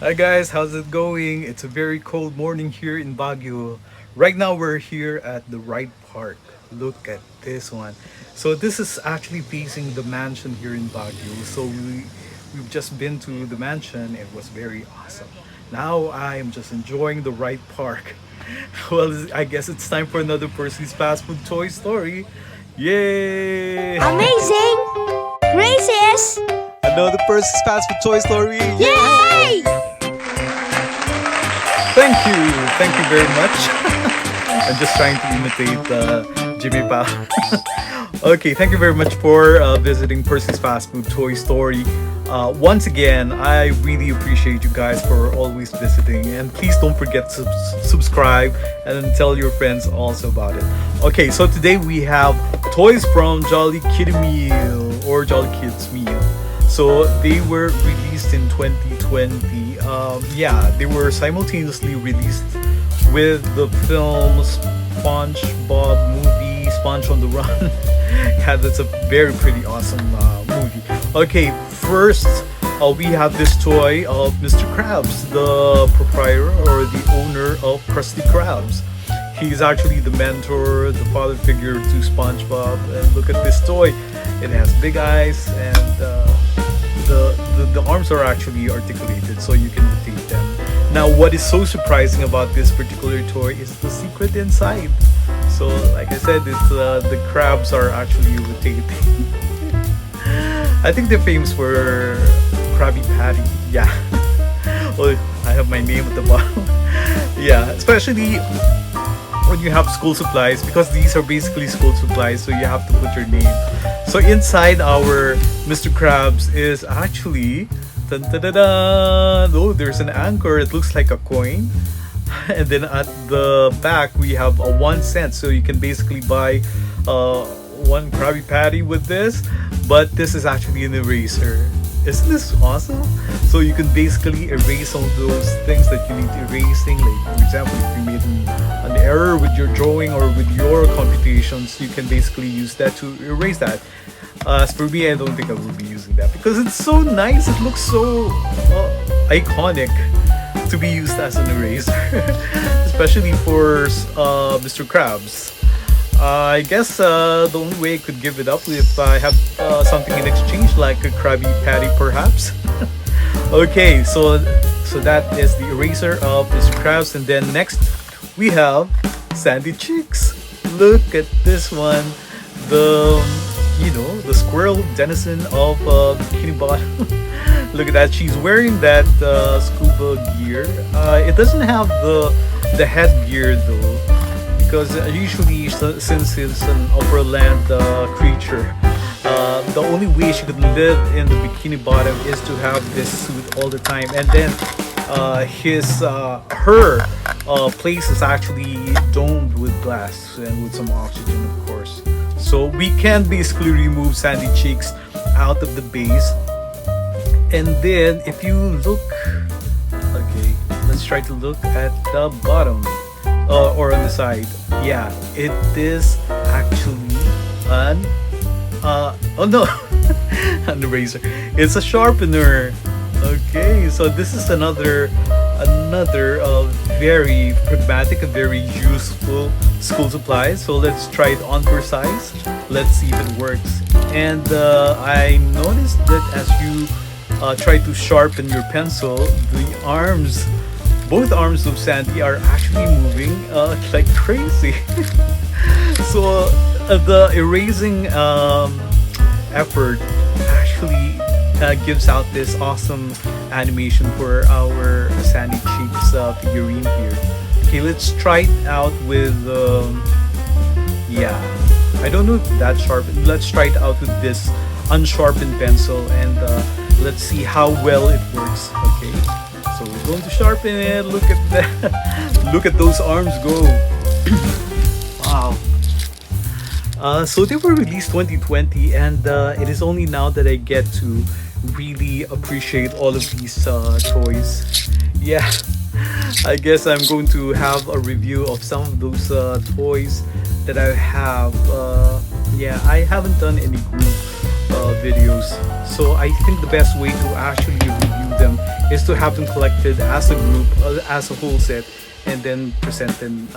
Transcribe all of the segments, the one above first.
Hi guys, how's it going? It's a very cold morning here in Baguio. Right now we're here at the Wright Park. Look at this one. So this is actually facing the mansion here in Baguio. We've just been to the mansion. It was very awesome. Now I am just enjoying the Wright Park. Well, I guess it's time for another Percy's Fast Food Toy Story. Yay! Amazing! Gracious! Another person's fast food toy story. Yay! Thank you very much. I'm just trying to imitate Jimmy Pa. Okay, thank you very much for visiting Percy's Fast Food Toy Story. Once again, I really appreciate you guys for always visiting, and please don't forget to subscribe and then tell your friends also about it. Okay, so today we have toys from Jolly Kitty Meal or Jolly Kids Meal. So they were released in 2020. They were simultaneously released with the film SpongeBob Movie, Sponge on the Run. Yeah, that's a very pretty awesome movie. Okay, first we have this toy of Mr. Krabs, the proprietor or the owner of Krusty Krabs. He's actually the mentor, the father figure to SpongeBob. And look at this toy. It has big eyes and the arms are actually articulated so you can rotate them. Now, what is so surprising about this particular toy is the secret inside. So, like I said, the crabs are actually rotating. I think they're famous for Krabby Patty. Yeah. Well, I have my name at the bottom. Yeah, especially when you have school supplies, because these are basically school supplies, so you have to put your name. So inside our Mr. Krabs is actually oh, there's an anchor. It looks like a coin. And then at the back we have a 1 cent, so you can basically buy one Krabby Patty with this. But this is actually an eraser. Isn't this awesome? So you can basically erase some of those things that you need erasing. Like, for example, if you made an error with your drawing or with your computations, you can basically use that to erase that. As for me, I don't think I will be using that because it's so nice. It looks so iconic to be used as an eraser, especially for Mr. Krabs. I guess the only way I could give it up if I have something in exchange, like a Krabby Patty, perhaps. Okay, so that is the eraser of Mr. Krabs, and then next we have Sandy Cheeks. Look at this one, the squirrel denizen of Bikini Bottom. Look at that, she's wearing that scuba gear. It doesn't have the headgear though, because usually since it's an upper land creature, the only way she could live in the Bikini Bottom is to have this suit all the time. And then her place is actually domed with glass and with some oxygen, of course. So we can basically remove Sandy Cheeks out of the base. And then if you look, okay, let's try to look at the bottom. Or on the side. Yeah, it is actually an oh no, an eraser. It's a sharpener. Okay, so this is another very pragmatic and very useful school supply. So let's try it on for size. Let's see if it works. And I noticed that as you try to sharpen your pencil, the arms, both arms of Sandy are actually moving like crazy. So the erasing effort actually gives out this awesome animation for our Sandy Cheeks figurine here. Okay, let's try it out with I don't know if that's sharp. Let's try it out with this unsharpened pencil, and let's see how well it works. Okay, so we're going to sharpen it. Look at that. Look at those arms go. Wow. So they were released 2020, and it is only now that I get to really appreciate all of these toys. Yeah, I guess I'm going to have a review of some of those toys that I have. I haven't done any group videos, so I think the best way to actually review them is to have them collected as a group, as a whole set, and then present them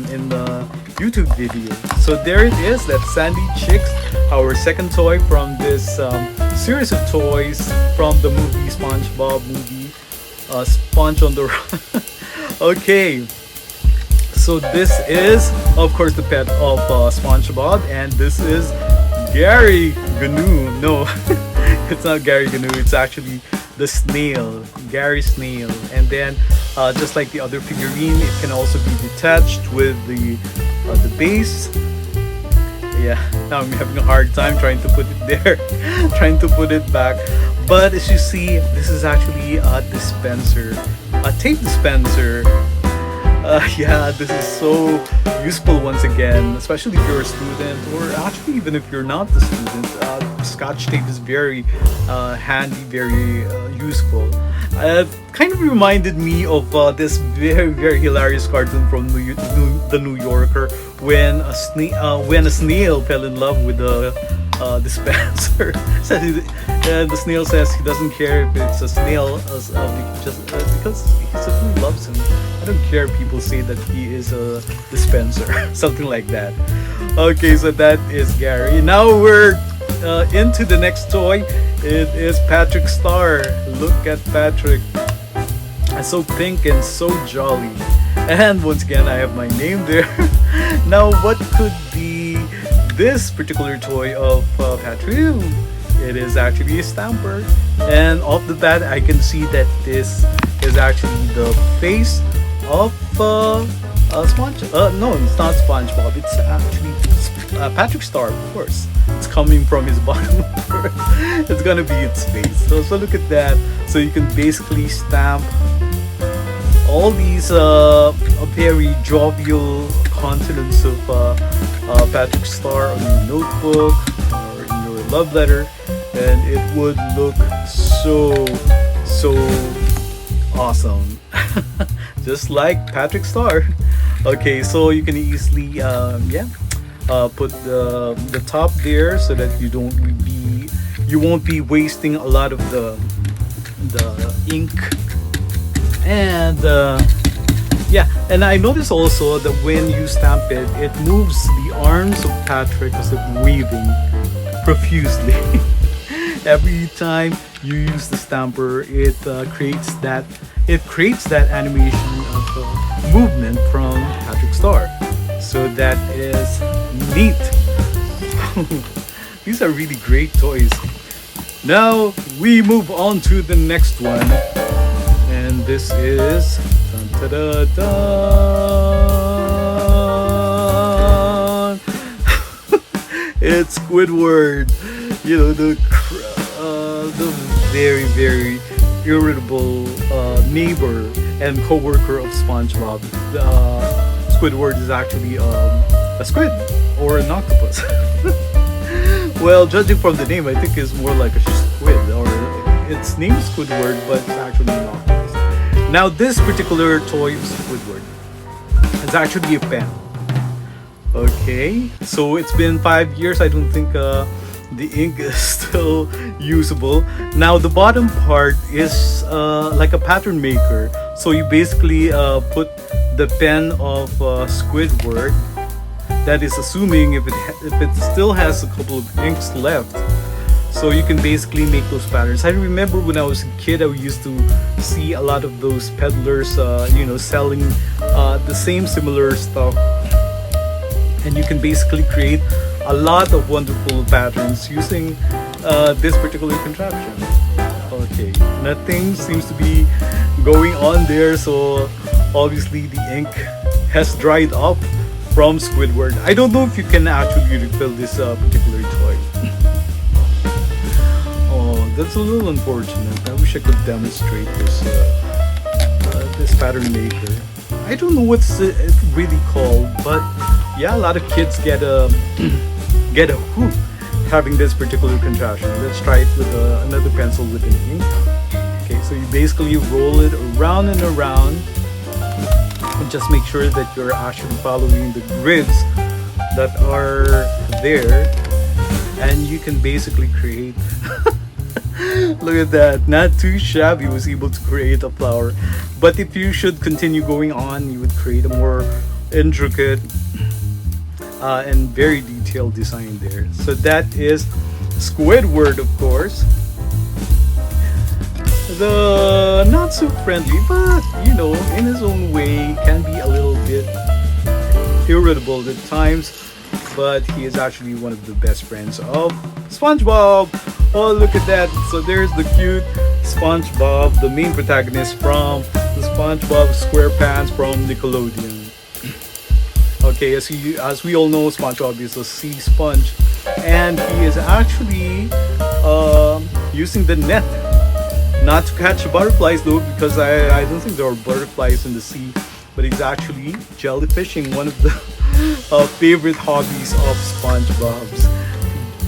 in the YouTube video. So there it is. That's Sandy Chicks, our second toy from this series of toys from the movie SpongeBob Movie, Sponge on the Run. Okay, so this is of course the pet of SpongeBob, and this is Gary Gnu. No, it's not Gary Gnu. It's actually the Snail, Gary Snail. And then just like the other figurine, it can also be detached with the base. Yeah, now I'm having a hard time trying to put it there, trying to put it back. But as you see, this is actually a dispenser, a tape dispenser. Yeah, this is so useful once again, especially if you're a student, or actually even if you're not a student. Scotch tape is very handy, very useful. Kind of reminded me of this very hilarious cartoon from the New Yorker, when a snail fell in love with a dispenser. And the snail says he doesn't care if it's a snail, just because he simply loves him. I don't care if people say that he is a dispenser, something like that. Okay, so that is Gary. Now we're into the next toy. It is Patrick Star. Look at Patrick. So pink and so jolly. And once again, I have my name there. Now, what could be this particular toy of Patrick? It is actually a stamper. And off the bat, I can see that this is actually the face of SpongeBob. No, it's not SpongeBob. It's actually Patrick Star, of course. It's coming from his bottom. It's gonna be its face. So look at that. So you can basically stamp all these very jovial consonants of Patrick Star on your notebook or in your love letter, and it would look so awesome. Just like Patrick Star. Okay, so you can easily put the top there so that you won't be wasting a lot of the ink. And and I noticed also that when you stamp it, it moves the arms of Patrick as if waving profusely. Every time you use the stamper, it creates that animation of movement from Patrick Star. So that is neat. These are really great toys. Now we move on to the next one, and this is dun, da, da, da. It's Squidward. You know, the very irritable neighbor and co-worker of SpongeBob. Squidward is actually a squid or an octopus. Well, judging from the name, I think it's more like a squid, or its name is Squidward, but it's actually an octopus. Now, this particular toy of Squidward is actually a pen. Okay, so it's been 5 years. I don't think the ink is still usable. Now, the bottom part is like a pattern maker. So you basically put the pen of Squidward. That is assuming if it still has a couple of inks left. So you can basically make those patterns. I remember when I was a kid, I used to see a lot of those peddlers, selling the same similar stuff. And you can basically create a lot of wonderful patterns using this particular contraption. Okay, nothing seems to be going on there, so obviously the ink has dried up from Squidward. I don't know if you can actually refill this particular toy. Oh, that's a little unfortunate. I wish I could demonstrate this pattern maker. I don't know what's it really called, but yeah, a lot of kids get a hoot having this particular contraption. Let's try it with another pencil with an ink. Okay, so you basically roll it around and around, and just make sure that you're actually following the grids that are there, and you can basically create Look at that. Not too shabby. Was able to create a flower. But if you should continue going on, you would create a more intricate and very detailed design there. So that is Squidward, of course. The not so friendly, but you know, in his own way, can be a little bit irritable at times. But he is actually one of the best friends of SpongeBob. Oh, look at that. So there's the cute SpongeBob, the main protagonist from the SpongeBob SquarePants from Nickelodeon. Okay, as we all know, SpongeBob is a sea sponge, and he is actually using the net, not to catch butterflies though, because I don't think there are butterflies in the sea, but he's actually jellyfishing, one of the favorite hobbies of SpongeBob's.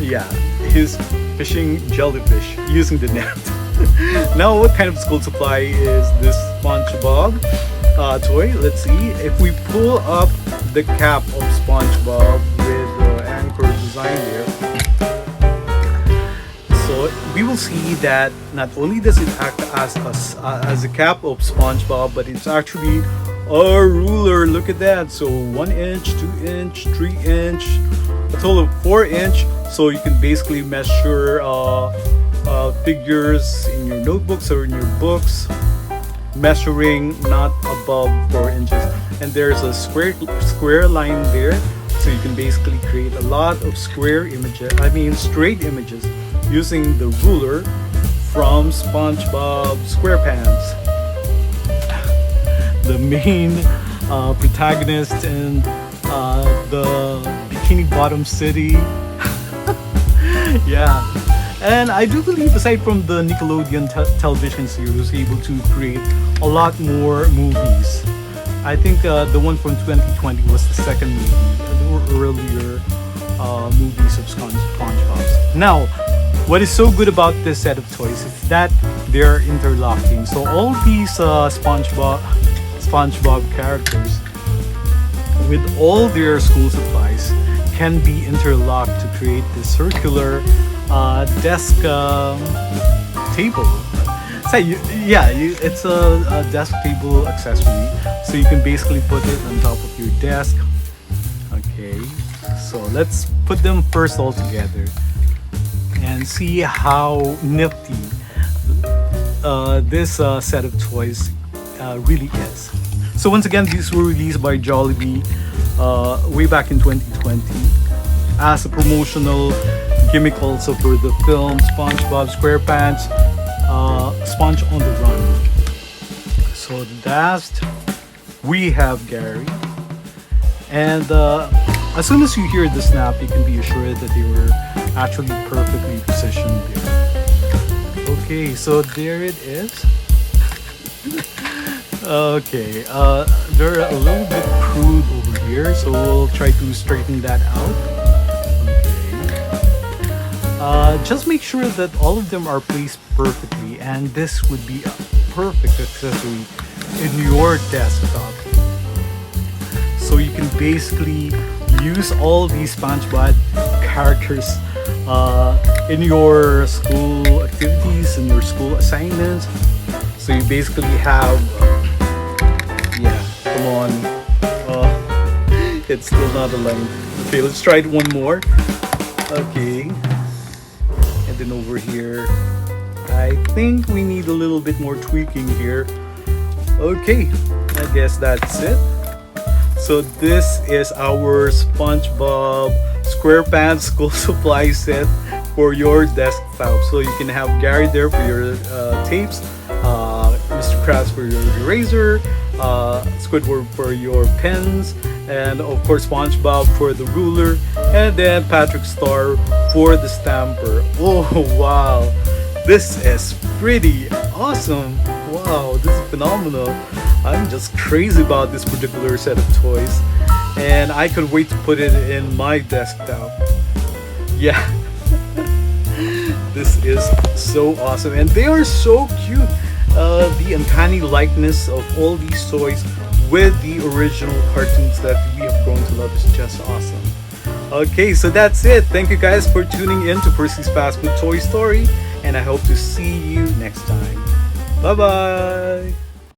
Yeah, he's fishing jellyfish using the net. Now, what kind of school supply is this SpongeBob toy? Let's see. If we pull up the cap of SpongeBob with the anchor design there, so we will see that not only does it act as a cap of SpongeBob, but it's actually a ruler. Look at that. So 1 inch, 2 inch, 3 inch, a total of 4 inch. So you can basically measure figures in your notebooks or in your books, measuring not above 4 inches. And there's a square line there, so you can basically create a lot of straight images using the ruler from SpongeBob SquarePants, the main protagonist in the Bikini Bottom city. Yeah, and I do believe, aside from the Nickelodeon television series, was able to create a lot more movies. I think the one from 2020 was the second movie. There were earlier movies of SpongeBob's. Now, what is so good about this set of toys is that they're interlocking. So all these SpongeBob characters, with all their school supplies, can be interlocked to create this circular desk table. So it's a desk table accessory, so you can basically put it on top of your desk. Okay, so let's put them first all together and see how nifty this set of toys really is. So once again, these were released by Jollibee way back in 2020 as a promotional gimmick also for the film SpongeBob SquarePants, Sponge on the Run. So last we have Gary, and as soon as you hear the snap, you can be assured that they were actually perfectly positioned there. Okay, so there it is. Okay, they're a little bit crude over here, so we'll try to straighten that out. Okay. Just make sure that all of them are placed perfectly, and this would be a perfect accessory in your desktop. So you can basically use all these SpongeBob characters in your school activities and your school assignments. So you basically have, come on, it's still not aligned. Okay, let's try it one more. Okay, and then over here, I think we need a little bit more tweaking here. Okay, I guess that's it. So this is our SpongeBob SquarePants school supply set for your desktop. So you can have Gary there for your tapes, Mr. Krabs for your eraser, Squidward for your pens, and of course SpongeBob for the ruler, and then Patrick Star for the stamper. Oh wow, this is pretty awesome. Wow, this is phenomenal. I'm just crazy about this particular set of toys, and I could wait to put it in my desktop. Yeah. This is so awesome, and they are so cute. The uncanny likeness of all these toys with the original cartoons that we have grown to love is just awesome. Okay, so that's it. Thank you guys for tuning in to Percy's Fast Food Toy Story, and I hope to see you next time. Bye bye.